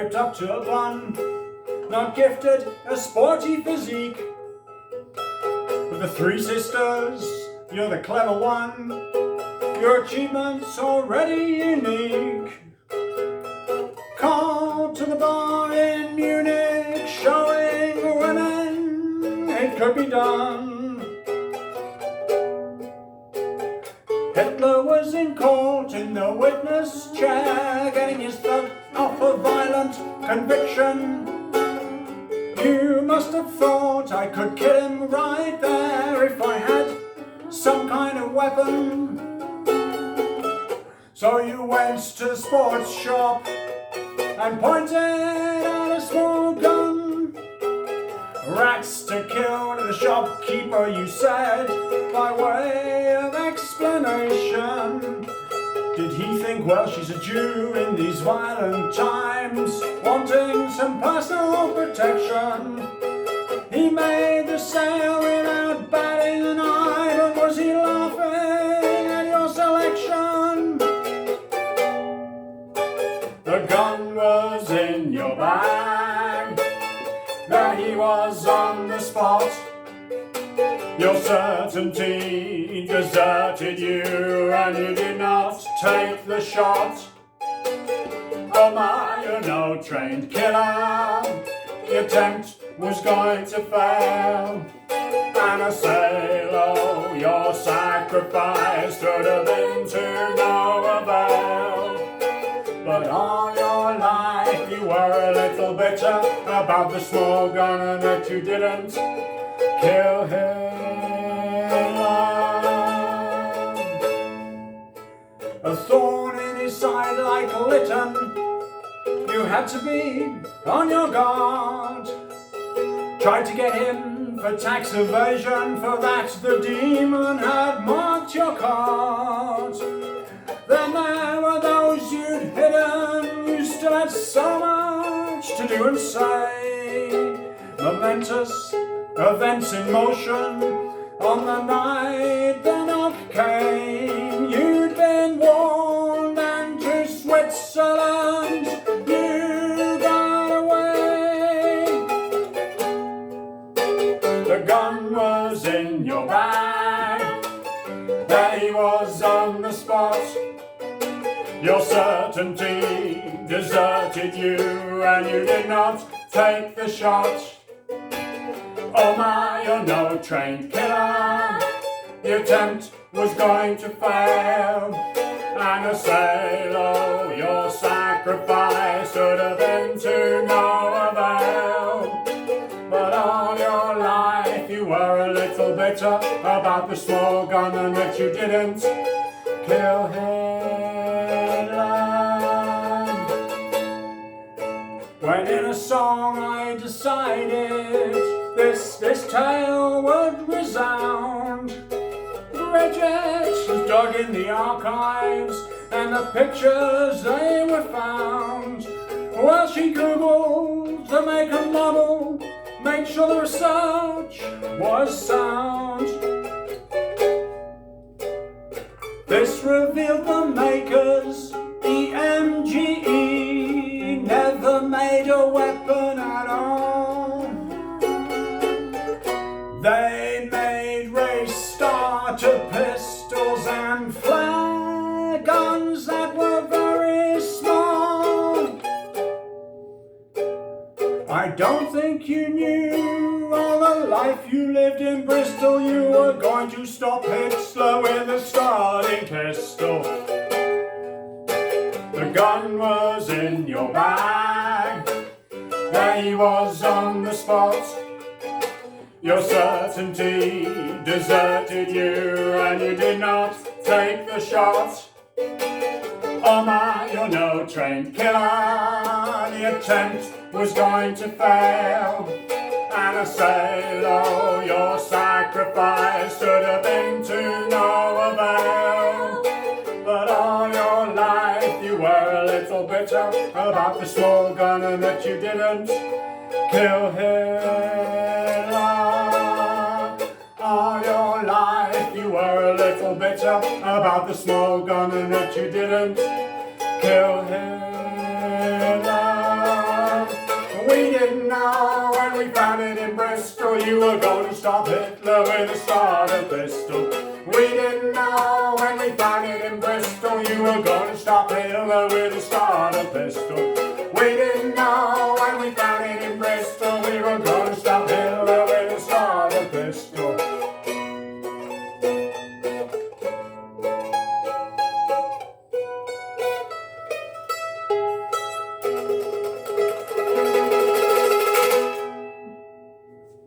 scraped up to a bun, not gifted a sporty physique. Of the three sisters, you're the clever one, your achievements already unique. Called to the bar in Munich, showing women it could be done. Hitler was in court in the witness chair, getting his thug off a violent conviction. You must have thought I could kill him right there if I had some kind of weapon. So you went to the sports shop and pointed at a small gun. Rats to kill to the shopkeeper, you said, by way of explanation. Did he think, well, she's a Jew in these violent times, wanting some personal protection? He made the sale without batting an eye, but was he laughing at your selection? The gun was in your bag, that he was on the spot. Your certainty deserted you, and you did not take the shot. Oh my, you're no trained killer, the attempt was going to fail. And I say, oh, your sacrifice could have been to no avail. But all your life you were a little bitter about the small gun and that you didn't kill him. A thorn in his side like Lytton, you had to be on your guard. Tried to get him for tax evasion, for that the demon had marked your card. Then there were those you'd hidden, you still had so much to do and say. Momentous events in motion, on the night the knock came. You'd been warned, and to Switzerland you got away. The gun was in your bag, that he was on the spot. Your certainty deserted you, and you did not take the shot. Oh my, you're no trained killer, the attempt was going to fail. And I say, oh, your sacrifice should have been to no avail. But all your life you were a little bitter about the small gun and that you didn't kill Helen. When in a song I decided this tale would resound. Bridget was dug in the archives, and the pictures they were found. Well, she googled to make a model, made sure the research was sound. This revealed the makers, EMGE, never made a weapon at all. They made race starter pistols and flare guns that were very small. I don't think you knew all the life you lived in Bristol. You were going to stop Hitler with a starting pistol. The gun was in your bag, that he was on the spot. Your certainty deserted you, and you did not take the shot. Oh my, you're no trained killer, the attempt was going to fail. And I say, oh, your sacrifice should have been to no avail. But all your life you were a little bitter about the small gun and that you didn't kill Hitler. All your life you were a little bitter about the small gun and that you didn't kill Helen. stop Hitler with a starter pistol. We didn't know when we found it in Bristol. You were gonna stop Hitler with a starter pistol.